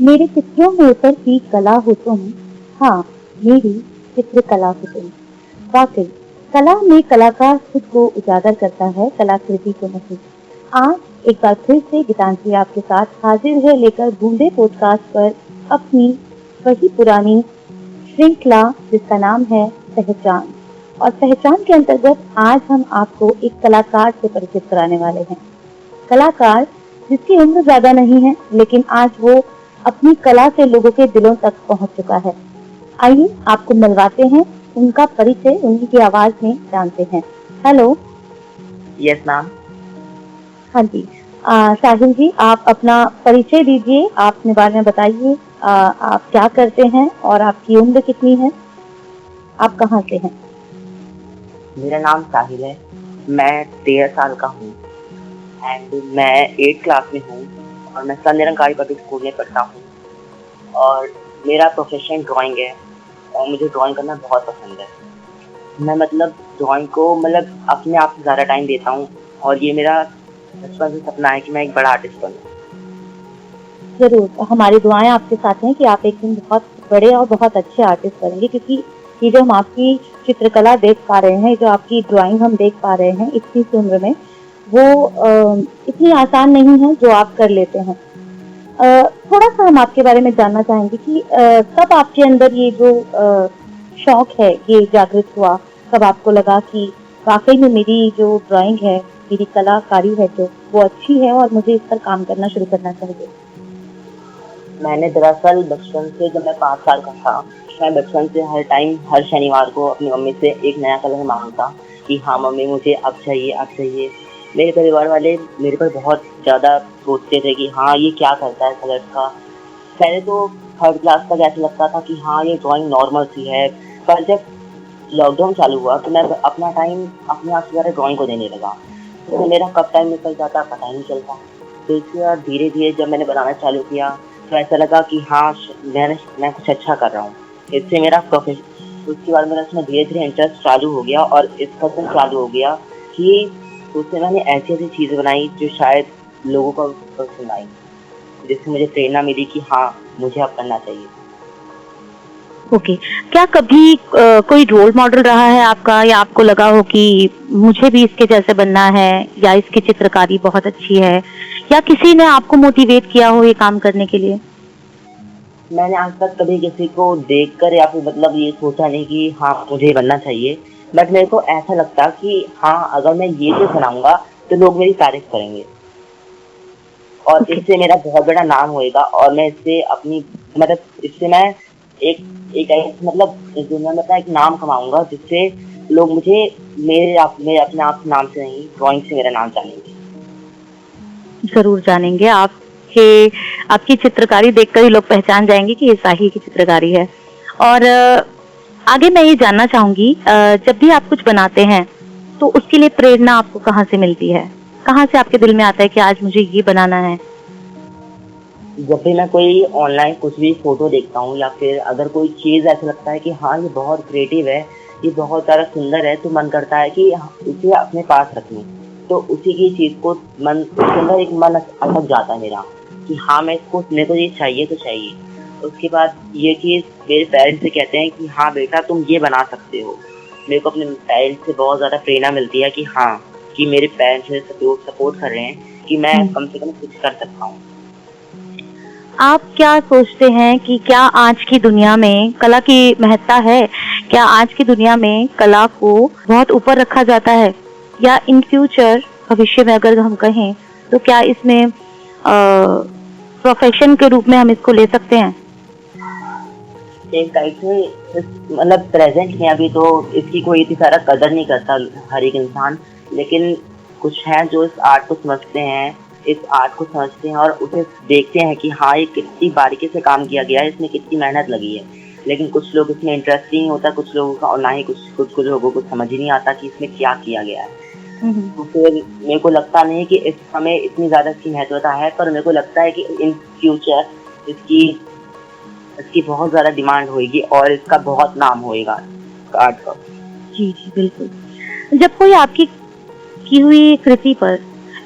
मेरे चित्रों में उतरती कला हो तुम, हाँ मेरी चित्रकला हो तुम। वाकई कला में कलाकार खुद को उजागर करता है, कलाकृति को नहीं। आज एक बार फिर से गीतांजलि आपके साथ हाजिर है लेकर बूंदे पॉडकास्ट पर अपनी वही पुरानी श्रृंखला जिसका नाम है पहचान। और पहचान के अंतर्गत आज हम आपको एक कलाकार से परिचित कराने वाले हैं। कलाकार जिसकी उम्र ज्यादा नहीं है लेकिन आज वो अपनी कला से लोगों के दिलों तक पहुंच चुका है। आइए आपको मिलवाते हैं उनका परिचय, उन्हीं की आवाज में जानते हैं। हेलो। Yes ma'am. हाँ जी, साहिल जी आप अपना परिचय दीजिए, आप अपने बारे में बताइए। आप क्या करते हैं और आपकी उम्र कितनी है, आप कहाँ से हैं? मेरा नाम साहिल है, मैं 13 साल का हूँ एंड मैं 8th क्लास में हूँ और मैं सन निरंकारी पब्लिक स्कूल में पढ़ता हूँ और मेरा प्रोफेशन ड्राइंग है और मुझे ड्राइंग करना बहुत पसंद है। मैं ड्राइंग को अपने आप से ज़्यादा टाइम देता हूँ और ये मेरा बचपन से सपना है कि मैं एक बड़ा आर्टिस्ट बनूँ। जरूर, हमारी दुआएं आपके साथ हैं कि आप एक दिन बहुत बड़े और बहुत अच्छे आर्टिस्ट बनेंगे, क्योंकि ये जो हम आपकी चित्रकला देख पा रहे हैं, जो आपकी ड्राइंग हम देख पा रहे हैं इतनी सी उम्र में, वो इतनी आसान नहीं है जो आप कर लेते हैं। थोड़ा सा हम आपके बारे में जानना चाहेंगे कि कब आपके अंदर ये जो शौक है ये जागृत हुआ, कब आपको लगा कि वाकई में मेरी जो ड्राइंग है, मेरी कलाकारी है जो वो अच्छी है और मुझे इस पर काम करना शुरू करना चाहिए। मैंने दरअसल बचपन से, जब मैं 5 साल का था, मैं बचपन से हर टाइम हर शनिवार को अपनी मम्मी से एक नया कलर मांगता कि हाँ मम्मी मुझे अब चाहिए अब चाहिए। मेरे परिवार वाले मेरे पर बहुत ज़्यादा सोचते थे कि हाँ ये क्या करता है कलर्स का। पहले तो 3rd क्लास तक ऐसा लगता था कि हाँ ये ड्राइंग नॉर्मल सी है, पर जब लॉकडाउन चालू हुआ तो मैं अपना टाइम अपने आप से ज़्यादा ड्राइंग को देने लगा। तो मेरा कब टाइम निकल जाता पता ही नहीं चलता। तो इसके बाद धीरे धीरे जब मैंने बनाना चालू किया तो ऐसा लगा कि हाँ मैं कुछ अच्छा कर रहा हूँ, इससे मेरा प्रोफेशन। उसके बाद मेरा इसमें धीरे धीरे इंटरेस्ट चालू हो गया और इस कदर चालू हो गया कि उससे मैंने ऐसी ऐसी चीज़ें बनाई जो शायद लोगों को पसंद आई, जिससे मुझे प्रेरणा मिली कि हाँ मुझे अब करना चाहिए। ओके, क्या कभी कोई रोल मॉडल रहा है आपका, या आपको लगा हो कि मुझे भी इसके जैसे बनना है, या इसकी चित्रकारी बहुत अच्छी है, या किसी ने आपको मोटिवेट किया हो ये काम करने के लिए? मैंने आज तक कभी किसी को देखकर या फिर ये सोचा नहीं कि हाँ मुझे बनना चाहिए, बट मेरे को ऐसा लगता कि हाँ अगर मैं ये चीज़ बनाऊंगा तो लोग मेरी तारीफ करेंगे और इससे मेरा बहुत बड़ा नाम होएगा और मैं इससे अपनी इससे मैं एक एक इस दुनिया में अपना एक नाम कमाऊंगा, जिससे लोग मुझे मेरे अपने आप नाम से नहीं, ड्राइंग से मेरा नाम जानेंगे। जरूर जानेंगे, आपकी चित्रकारी देखकर ही लोग पहचान जाएंगे कि ये साहिल की चित्रकारी है। और आगे मैं ये जानना चाहूंगी, जब भी आप कुछ बनाते हैं तो उसके लिए प्रेरणा आपको कहाँ से मिलती है, कहाँ से आपके दिल में आता है कि आज मुझे ये बनाना है? जब भी मैं कोई ऑनलाइन कुछ भी फोटो देखता हूँ या फिर अगर कोई चीज़ ऐसा लगता है कि हाँ ये बहुत क्रिएटिव है, ये बहुत ज़्यादा सुंदर है, तो मन करता है कि उसे अपने पास रख लूँ। तो उसी की चीज़ को उसके अंदर एक मन अटक जाता है मेरा कि हाँ मेरे को ये चाहिए तो चाहिए। उसके बाद ये चीज़ मेरे पेरेंट्स से कहते हैं कि हाँ बेटा तुम ये बना सकते हो। मेरे को अपने पेरेंट्स से बहुत ज़्यादा प्रेरणा मिलती है कि हाँ कि मेरे पेरेंट्स मुझे सपोर्ट कर रहे हैं कि मैं कम से कम कुछ कर सकता हूँ। आप क्या सोचते हैं कि क्या आज की दुनिया में कला की महत्ता है? क्या आज की दुनिया में कला को बहुत ऊपर रखा जाता है, या इन फ्यूचर भविष्य में अगर हम कहें तो क्या इसमें प्रोफेशन के रूप में हम इसको ले सकते हैं? एक टाइप से प्रेजेंट में अभी तो इसकी कोई इतनी सारा कदर नहीं करता हर एक इंसान, लेकिन कुछ हैं जो इस आर्ट को समझते हैं, इस आर्ट को समझते हैं और उसे देखते हैं कि हाँ ये कितनी बारीकी से काम किया गया है, इसमें कितनी मेहनत लगी है। लेकिन कुछ लोग इसमें इंटरेस्ट नहीं होता, कुछ लोगों का, और ना ही कुछ लोगों को समझ ही नहीं आता कि इसमें क्या किया गया है। तो फिर मेरे को लगता नहीं कि इस समय इतनी ज़्यादा इसकी महत्वता है, पर मेरे को लगता है कि इन फ्यूचर इसकी बहुत ज़्यादा डिमांड होगी और इसका बहुत नाम होएगा आर्ट का। जी जी बिल्कुल। जब कोई आपकी की हुई कृति पर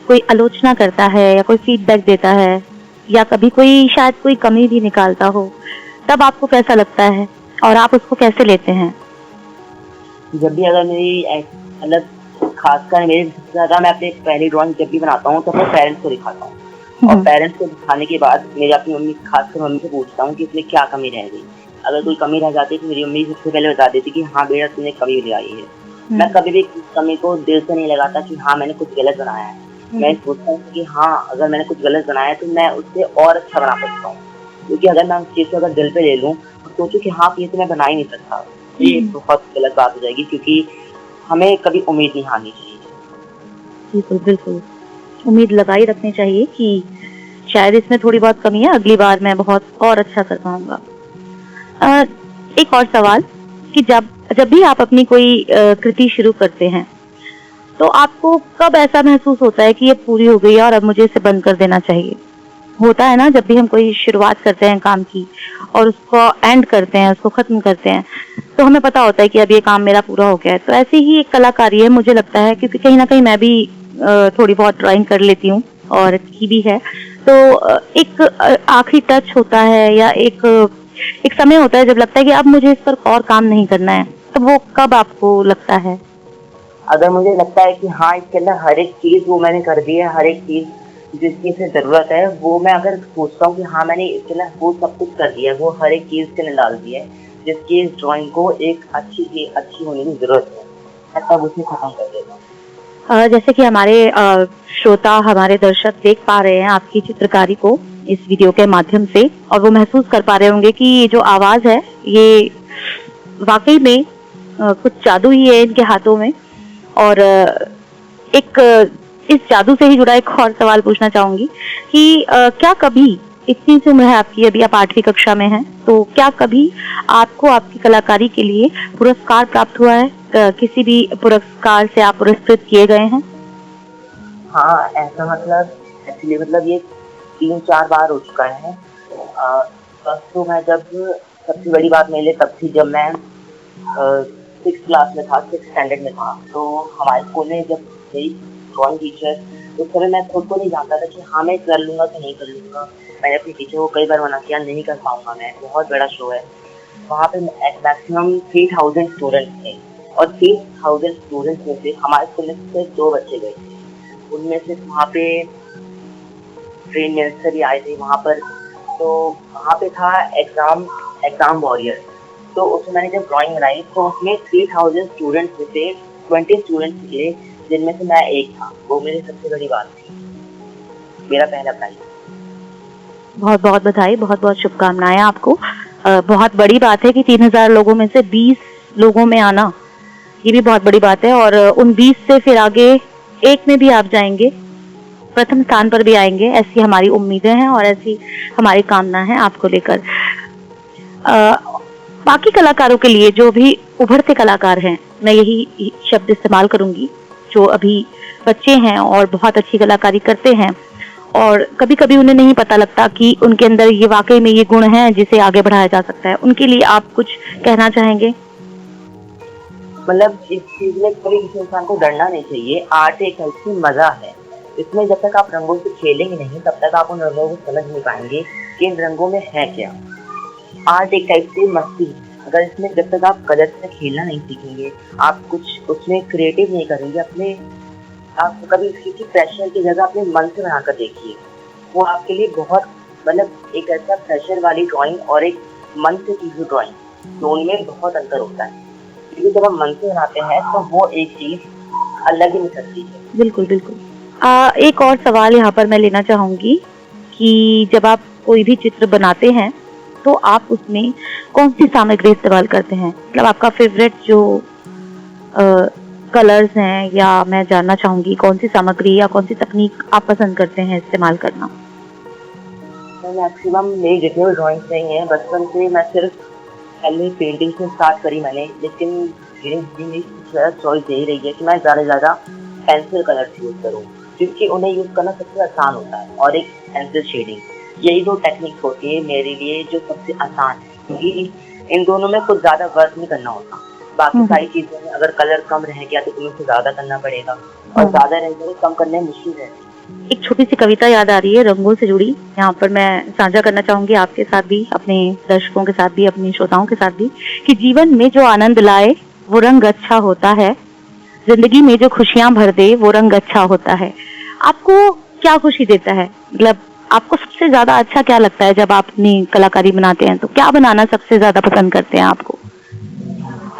कोई आलोचना करता है या कोई फीडबैक देता है या कभी कोई शायद कोई कमी भी निकालता हो, तब आपको कैसा लगता है और आप उसको कैसे लेते हैं? जब भी अगर मेरी मतलब खासकर मेरी सबसे ज़्यादा मैं अपनी पहली ड्राइंग जब भी बनाता हूँ तो अपने पेरेंट्स को दिखाता हूँ और पेरेंट्स को दिखाने के बाद मेरी अपनी मम्मी खासकर मम्मी से पूछता हूँ कि इसमें क्या कमी रह गई। अगर कोई कमी रह जाती है तो मेरी मम्मी सबसे पहले बता देती कि हाँ बेटा तुमने कमी लगाई है। मैं कभी भी कमी को दिल से नहीं लगाता कि हाँ मैंने कुछ गलत बनाया है। मैं सोचता हूँ कि हाँ अगर मैंने कुछ गलत बनाया है तो मैं उससे और अच्छा बना सकता हूँ, क्योंकि अगर मैं उस चीज़ को अगर दिल पे ले लूँ और सोचूं कि हाँ ये तो मैं बना ही नहीं सकता, ये बहुत गलत बात हो जाएगी, क्योंकि हमें कभी उम्मीद नहीं हारनी चाहिए। बिल्कुल बिल्कुल, उम्मीद लगाई रखनी चाहिए कि शायद इसमें थोड़ी बहुत कमी है, अगली बार मैं बहुत और अच्छा कर पाऊंगा। एक और सवाल कि जब भी आप अपनी कोई कृति शुरू करते हैं तो आपको कब ऐसा महसूस होता है कि ये पूरी हो गई है और अब मुझे इसे बंद कर देना चाहिए? होता है ना, जब भी हम कोई शुरुआत करते हैं काम की और उसको एंड करते हैं, उसको खत्म करते हैं, तो हमें पता होता है कि अब ये काम मेरा पूरा हो गया है। तो ऐसी ही एक कलाकारी है मुझे लगता है, क्योंकि कहीं ना कहीं मैं भी थोड़ी बहुत ड्राइंग कर लेती हूँ और की भी है। तो एक आखिरी टच होता है या एक समय होता है जब लगता है कि अब मुझे इस पर और काम नहीं करना है। तब वो कब आपको लगता है? अगर मुझे लगता है कि हाँ इसके अंदर हर एक चीज़ वो मैंने कर दी है, हर एक चीज़ जिसकी इसे ज़रूरत है वो मैं अगर सोचता हूँ कि हाँ मैंने इसके अंदर वो सब कुछ कर दिया है, वो हर एक चीज़ के अंदर डाल दी है जिसकी इस ड्राइंग को एक अच्छी होने की ज़रूरत है, मैं तब उसे खत्म कर देता हूँ। जैसे कि हमारे श्रोता, हमारे दर्शक देख पा रहे हैं आपकी चित्रकारी को इस वीडियो के माध्यम से, और वो महसूस कर पा रहे होंगे कि ये जो आवाज है ये वाकई में कुछ जादू ही है इनके हाथों में। और इस जादू से ही जुड़ा एक और सवाल पूछना चाहूंगी कि क्या कभी, इतनी सी उम्र है आपकी, अभी आप 8वीं कक्षा में हैं, तो क्या कभी आपको आपकी कलाकारी के लिए पुरस्कार प्राप्त हुआ है? किसी भी पुरस्कार से आप पुरस्कृत किए गए हैं? हाँ ऐसा एक्चुअली ये 3-4 बार हो चुका है। बस तो मैं जब सबसे बड़ी बात मेरे लिए तब थी जब मैं 6th क्लास में था, 6th स्टैंडर्ड में था। तो हमारे स्कूल में जब मेरी ड्राइंग टीचर, उस समय मैं खुद को नहीं जानता था कि हाँ मैं कर लूँगा कि नहीं कर लूँगा। मैंने अपनी टीचर को कई बार मना किया, नहीं कर पाऊँगा मैं, बहुत बड़ा शो है। वहाँ पे मैक्सिमम 3000 स्टूडेंट्स थे और 3000 स्टूडेंट्स में से हमारे स्कूल में सिर्फ 2 बच्चे गए थे। उनमें से वहाँ पे ट्रेन मिनिस्टर भी आए थे वहाँ पर। तो वहाँ पे था एग्ज़ाम वॉरियर। तो उसमें मैंने जब ड्राइंग बनाई तो उसमें 3000 स्टूडेंट्स में से 20 स्टूडेंट्स थे जिनमें से मैं एक था। वो मेरी सबसे बड़ी बात थी, मेरा पहला प्राइज। बहुत बहुत बधाई, बहुत बहुत शुभकामनाएं आपको। बहुत बड़ी बात है कि 3000 लोगों में से 20 लोगों में आना, ये भी बहुत बड़ी बात है। और उन 20 से फिर आगे एक में भी आप जाएंगे, प्रथम स्थान पर भी आएंगे, ऐसी हमारी उम्मीदें हैं और ऐसी हमारी कामना है आपको लेकर। बाकी कलाकारों के लिए, जो भी उभरते कलाकार हैं, मैं यही शब्द इस्तेमाल करूंगी, जो अभी बच्चे हैं और बहुत अच्छी कलाकारी करते हैं और कभी कभी उन्हें नहीं पता लगता कि उनके अंदर ये वाकई में ये गुण है जिसे आगे बढ़ाया जा सकता है, उनके लिए आप कुछ कहना चाहेंगे? इस चीज में कभी किसी इंसान को डरना नहीं चाहिए। आर्ट एक ऐसी मजा है, इसमें जब तक आप रंगों से खेलेंगे नहीं तब तक आप उन रंगों को समझ नहीं पाएंगे कि इन रंगों में है क्या। आर्ट एक टाइप से मस्ती है, अगर इसमें जब तक आप कलर से खेलना नहीं सीखेंगे, आप कुछ उसमें क्रिएटिव नहीं करेंगे, आप कभी किसी प्रेशर की जगह अपने मन से बनाकर देखिए, वो आपके लिए बहुत एक ऐसा प्रेशर वाली ड्राइंग और एक मन से की हुई ड्राइंग, दोनों में बहुत अंतर होता है। क्योंकि जब हम मन से बनाते हैं तो वो एक चीज अलग ही निकलती है। बिल्कुल बिल्कुल। एक और सवाल यहाँ पर मैं लेना चाहूंगी कि जब आप कोई भी चित्र बनाते हैं तो आप उसमें कौन सी सामग्री इस्तेमाल करते हैं? मतलब आपका फेवरेट जो कलर्स हैं, या मैं जानना चाहूंगी कौन सी सामग्री या कौन सी तकनीक आप पसंद करते हैं इस्तेमाल करना? मैक्सिमम मेरी जितनी भी ड्राइंग्स नहीं है, बचपन से मैं सिर्फ पहले पेंटिंग से स्टार्ट करी मैंने, लेकिन धीरे धीरे मेरी चॉइस यही रही है कि मैं ज़्यादा से ज़्यादा पेंसिल कलर्स यूज़ करूँ, क्योंकि उन्हें यूज़ करना सबसे आसान होता है, और एक पेंसिल शेडिंग, यही 2 टेक्निक्स होती है मेरे लिए जो सबसे आसान है, क्योंकि इन दोनों में कुछ ज़्यादा वर्क नहीं करना होता। बाकी सारी चीज़ों में अगर कलर कम रह गया तो तुम्हें उसको ज़्यादा करना पड़ेगा, और ज़्यादा रह गया तो कम करने में मुश्किल रहती है। एक छोटी सी कविता याद आ रही है रंगों से जुड़ी, यहाँ पर मैं साझा करना चाहूंगी आपके साथ भी, अपने दर्शकों के साथ भी, अपने श्रोताओं के साथ भी, कि जीवन में जो आनंद लाए वो रंग अच्छा होता है, जिंदगी में जो खुशियां भर दे वो रंग अच्छा होता है। आपको क्या खुशी देता है, मतलब आपको सबसे ज्यादा अच्छा क्या लगता है जब आप अपनी कलाकारी बनाते हैं? तो क्या बनाना सबसे ज्यादा पसंद करते हैं आपको?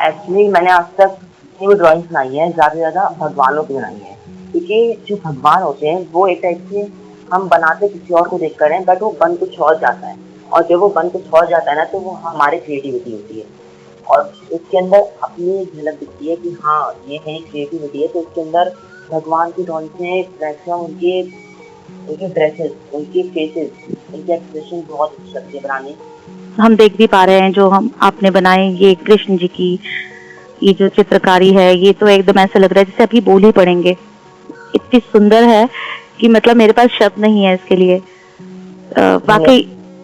एक्चुअली मैंने आज तक वो ड्राइंग बनाई है, ज्यादा से ज्यादा भगवानों की बनाई है, क्योंकि जो भगवान होते हैं वो एक टाइप से हम बनाते किसी और को देखकर हैं, बट वो बन कुछ और जाता है, और जब वो बन कुछ और जाता है ना तो वो हमारी क्रिएटिविटी होती है, और उसके अंदर अपनी झलक दिखती है कि हाँ ये मेरी क्रिएटिविटी है। तो उसके अंदर भगवान की ड्राइंग में मैक्सिमम उनके ड्रेसेस, उनके फेसेस, उनके एक्सप्रेशन बहुत अच्छे लगते हैं बनाने। हम देख भी पा रहे हैं जो हम आपने बनाए, ये कृष्ण जी की ये जो चित्रकारी है, ये तो एकदम ऐसा लग रहा है जैसे अभी बोल ही पड़ेंगे, इतनी सुंदर है कि मतलब मेरे पास शब्द नहीं है इसके लिए।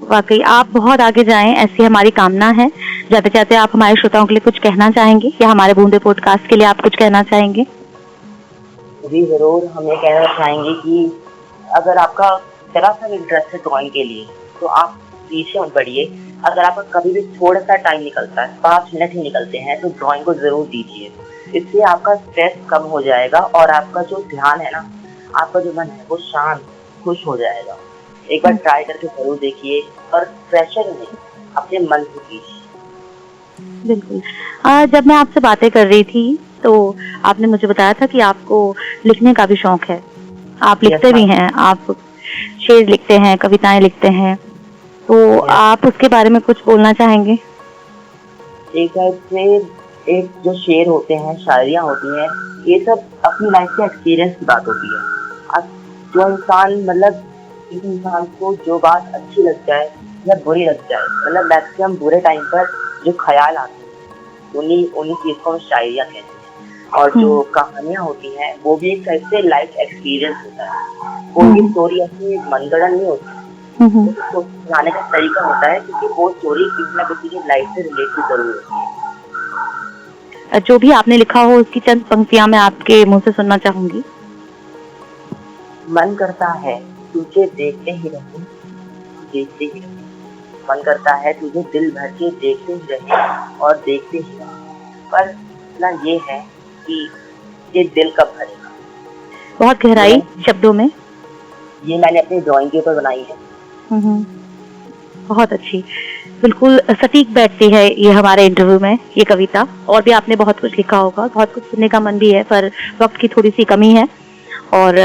वाकई आप बहुत आगे जाएं, ऐसी हमारी कामना है। जाते जाते आप हमारे श्रोताओं के लिए कुछ कहना चाहेंगे, या हमारे बूंदे पॉडकास्ट के लिए आप कुछ कहना चाहेंगे? जी जरूर, हम ये कहना चाहेंगे कि अगर आपका जरा सा इंटरेस्ट है ड्राइंग के लिए तो आप पीछे मत बढ़िए। अगर आपका कभी भी थोड़ा सा टाइम निकलता है, 5 मिनट ही निकलते हैं, तो ड्राइंग को जरूर दीजिए। इससे आपका स्ट्रेस कम हो जाएगा और आपका जो ध्यान है ना, आपका जो मन है वो शांत, खुश हो जाएगा। एक बार ट्राई करके जरूर देखिए, और प्रेशर नहीं, अपने मन से कीजिए। बिल्कुल। जब मैं आपसे बातें कर रही थी तो आपने मुझे बताया था कि आपको लिखने का भी शौक है, आप लिखते भी हैं, आप शेर लिखते हैं, कविताएं लिखते हैं, तो आप उसके बारे में कुछ बोलना चाहेंगे? एक टाइप से एक जो शेर होते हैं, शायरियाँ होती हैं, ये सब अपनी लाइफ के एक्सपीरियंस की बात होती है। अब जो इंसान, मतलब इस इंसान को जो बात अच्छी लग जाए या बुरी लग जाए, मतलब मैक्सिमम बुरे टाइम पर जो ख्याल आते हैं उन्हीं चीज को हम शायरियाँ कहते हैं। और जो कहानियाँ होती हैं वो भी एक टाइप से लाइफ एक्सपीरियंस होता है। कोई स्टोरी ऐसी मनगढ़ंत नहीं होती, उसको सुनाने का तरीका होता है, क्योंकि वो स्टोरी किसी न किसी की लाइफ से रिलेटेड जरूर होती है। जो भी आपने लिखा हो उसकी चंद पंक्तियां मैं आपके मुंह से सुनना चाहूंगी। मन करता है तुझे देखते ही रहूं, देखते ही रहूं, मन करता है तुझे दिल भर के देखते ही रहे और देखते ही रहूं, पर ना ये है कि ये दिल कब भरेगा। बहुत गहराई शब्दों में ये मैंने अपनी ड्राइंग के ऊपर बनाई है। बहुत अच्छी, बिल्कुल सटीक बैठती है ये हमारे इंटरव्यू में ये कविता। और भी आपने बहुत कुछ लिखा होगा, बहुत कुछ सुनने का मन भी है, पर वक्त की थोड़ी सी कमी है। और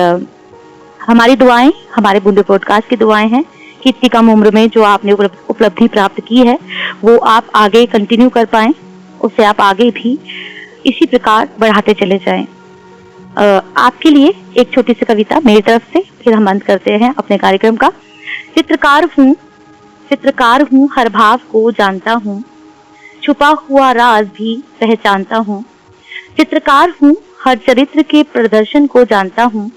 हमारी दुआएं, हमारे बूंदे पॉडकास्ट की दुआएं हैं कि इतनी कम उम्र में जो आपने उपलब्धि प्राप्त की है वो आप आगे कंटिन्यू कर पाएं, उससे आप आगे भी इसी प्रकार बढ़ाते चले जाएं। आपके लिए एक छोटी सी कविता मेरी तरफ से, फिर हम बंद करते हैं अपने कार्यक्रम का। चित्रकार हूँ, हर भाव को जानता हूँ, छुपा हुआ राज भी पहचानता हूँ। चित्रकार हूँ, हर चरित्र के प्रदर्शन को जानता हूँ,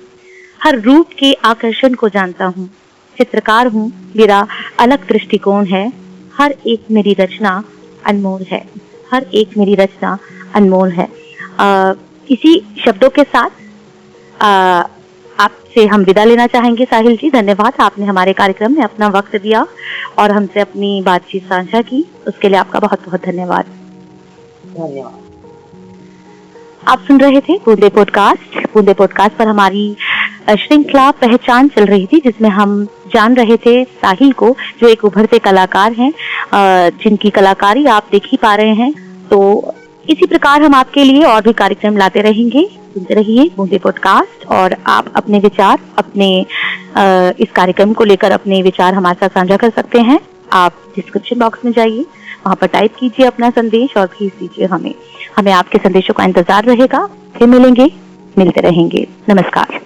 हर रूप के आकर्षण को जानता हूँ। चित्रकार हूँ, मेरा अलग दृष्टिकोण है, हर एक मेरी रचना अनमोल है, हर एक मेरी रचना अनमोल है। इसी शब्दों के साथ आपसे हम विदा लेना चाहेंगे। साहिल जी, धन्यवाद, आपने हमारे कार्यक्रम में अपना वक्त दिया और हमसे अपनी बातचीत साझा की, उसके लिए आपका बहुत बहुत धन्यवाद। धन्यवाद। आप सुन रहे थे बूंदे पॉडकास्ट पर हमारी श्रृंखला पहचान चल रही थी, जिसमें हम जान रहे थे साहिल को, जो एक उभरते कलाकार हैं, जिनकी कलाकारी आप देख ही पा रहे हैं। तो इसी प्रकार हम आपके लिए और भी कार्यक्रम लाते रहेंगे। सुनते रहिए बूंदे पॉडकास्ट, और आप अपने विचार, अपने इस कार्यक्रम को लेकर अपने विचार हमारे साथ साझा कर सकते हैं। आप डिस्क्रिप्शन बॉक्स में जाइए, वहां पर टाइप कीजिए अपना संदेश और भेज दीजिए हमें आपके संदेशों का इंतजार रहेगा। फिर मिलेंगे, मिलते रहेंगे। नमस्कार।